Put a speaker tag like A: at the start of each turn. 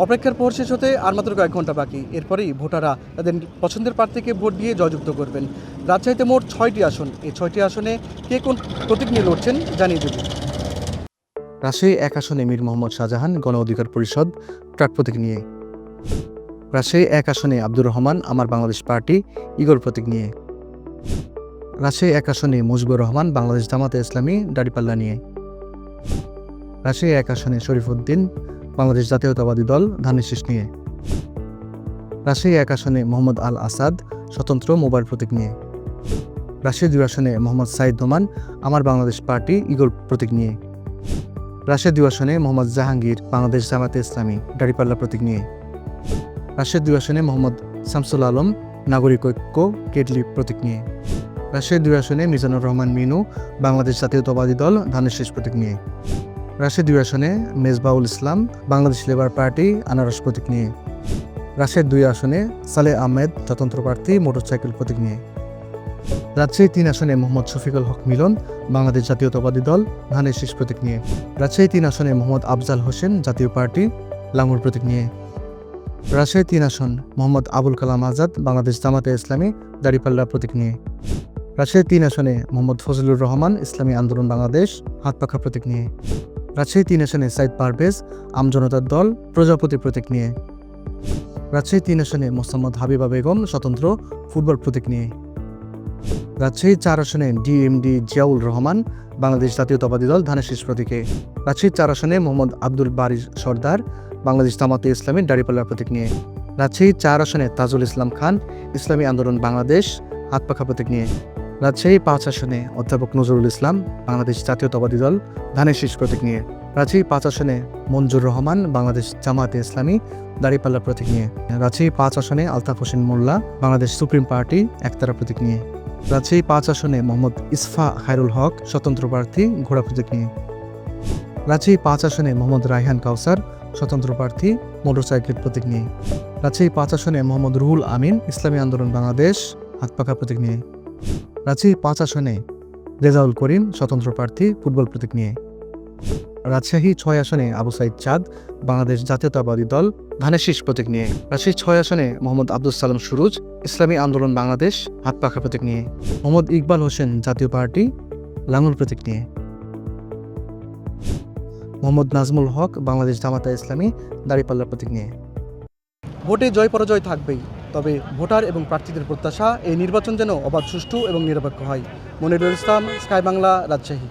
A: অপেক্ষার প্রহর শেষ হতে আর মাত্র কয়েক ঘন্টা বাকি। এরপরেই ভোটাররা তাদের পছন্দের প্রার্থীকে ভোট দিয়ে জয়যুক্ত করবেন। রাজশাহীতে মোট ৬টি আসন। এই ৬টি আসনে কে কোন প্রতীক নিয়ে লড়ছেন জানিয়ে দেব। রাজশাহী ১ আসনে মীর মোহাম্মদ শাহজাহান গণ অধিকার পরিষদ ট্রাক প্রতীক নিয়ে। রাজশাহী ১ আসনে আব্দুর রহমান আমার বাংলাদেশ পার্টি ইগল প্রতীক নিয়ে। রাজশাহী ১ আসনে মুজিবুর রহমান বাংলাদেশ জামাতে ইসলামী দাড়িপাল্লা নিয়ে। রাজশাহী ১ আসনে শরীফউদ্দিন বাংলাদেশ জাতীয়তাবাদী দল ধানের শীষ নিয়ে। রাজশাহী ১ আসনে মোহাম্মদ আল আসাদ স্বতন্ত্র মোবাইল প্রতীক নিয়ে। রাজশাহী ২ আসনে মোহাম্মদ সাইদ নোমান আমার বাংলাদেশ পার্টি ইগল প্রতীক নিয়ে। রাজশাহী ২ আসনে মোহাম্মদ জাহাঙ্গীর বাংলাদেশ জামাতে ইসলামী দাড়িপাল্লা প্রতীক নিয়ে। রাজশাহী ২ আসনে মোহাম্মদ শামসুল আলম নাগরিক ঐক্য কেটলি প্রতীক নিয়ে। রাজশাহী ২ আসনে মিজানুর রহমান মিনু বাংলাদেশ জাতীয়তাবাদী দল ধানের শীষ প্রতীক নিয়ে। রাজশাহী ২ আসনে মেজবাউল ইসলাম বাংলাদেশ লেবার পার্টি আনারস প্রতীক নিয়ে। রাজশাহী ২ আসনে সালেহ আহমেদ স্বতন্ত্র প্রার্থী মোটরসাইকেল প্রতীক নিয়ে। রাজশাহী ৩ আসনে মোহাম্মদ শফিকুল হক মিলন বাংলাদেশ জাতীয়তাবাদী দল ধানের শীষ প্রতীক নিয়ে। রাজশাহী ৩ আসনে মোহাম্মদ আফজাল হোসেন জাতীয় পার্টি লাঙ্গল প্রতীক নিয়ে। রাজশাহী ৩ আসন মোহাম্মদ আবুল কালাম আজাদ বাংলাদেশ জামাতে ইসলামী দাড়িপাল্লা প্রতীক নিয়ে। রাজশাহী ৩ আসনে মোহাম্মদ ফজলুর রহমান ইসলামী আন্দোলন বাংলাদেশ হাতপাখা প্রতীক নিয়ে। রাজশাহী ৩ আসনে সাইদ পারভেজ আমজনতার দল প্রজাপতি প্রতীক নিয়ে। রাজশাহী ৩ আসনে মোসাম্মদ হাবিবা বেগম স্বতন্ত্র ফুটবল প্রতীক নিয়ে। রাজশাহী ৪ আসনে ডিএমডি জিয়াউল রহমান বাংলাদেশ জাতীয়তাবাদী দল ধানের শীষ প্রতীকে। রাজশাহী ৪ আসনে মোহাম্মদ আব্দুল বারী সর্দার বাংলাদেশ জামাতে ইসলামী দাড়িপাল্লা প্রতীক নিয়ে। রাজশাহী ৪ আসনে তাজুল ইসলাম খান ইসলামী আন্দোলন বাংলাদেশ হাতপাখা প্রতীক নিয়ে। রাজশাহী ৫ আসনে অধ্যাপক নজরুল ইসলাম বাংলাদেশ জাতীয়তাবাদী দল ধানের শীষ প্রতীক নিয়ে। রাজশাহী ৫ আসনে মঞ্জুর রহমান বাংলাদেশ জামাতে ইসলামী দাড়িপাল্লা প্রতীক নিয়ে। রাজশাহী ৫ আসনে আলতাফ হোসেন মোল্লা বাংলাদেশ সুপ্রিম পার্টি একতারা প্রতীক নিয়ে। রাজশাহী ৫ আসনে মোহাম্মদ ইসফা খায়রুল হক স্বতন্ত্র প্রার্থী ঘোড়া প্রতীক নিয়ে। রাজশাহী ৫ আসনে মোহাম্মদ রায়হান কাউসার স্বতন্ত্র প্রার্থী মোটরসাইকেল প্রতীক নিয়ে। রাজশাহী ৫ আসনে মোহাম্মদ রুহুল আমিন ইসলামী আন্দোলন বাংলাদেশ হাতপাখা প্রতীক নিয়ে। রাজশাহী ৫ আসনে রেজাউল করিম স্বতন্ত্র প্রার্থী ফুটবল প্রতীক নিয়ে। রাজশাহী ৬ আসনে আবু সাইদ চাঁদ বাংলাদেশ জাতীয়তাবাদী দল ধানের শীষ প্রতীক নিয়ে। রাজশাহী ৬ আসনে মোহাম্মদ আব্দুল সালাম সুরুজ ইসলামী আন্দোলন বাংলাদেশ হাতপাখা প্রতীক নিয়ে। মোহাম্মদ ইকবাল হোসেন জাতীয় পার্টি লাঙ্গল প্রতীক নিয়ে। মোহাম্মদ নাজমুল হক বাংলাদেশ জামাতা ইসলামী দাড়িপাল্লা প্রতীক নিয়ে। ভোটে জয় পরাজয় থাকবেই, তবে ভোটার এবং প্রার্থীদের প্রত্যাশা এই নির্বাচন যেন অবাধ, সুষ্ঠু এবং নিরপেক্ষ হয়। মনিরুল ইসলাম, স্কাই বাংলা, রাজশাহী।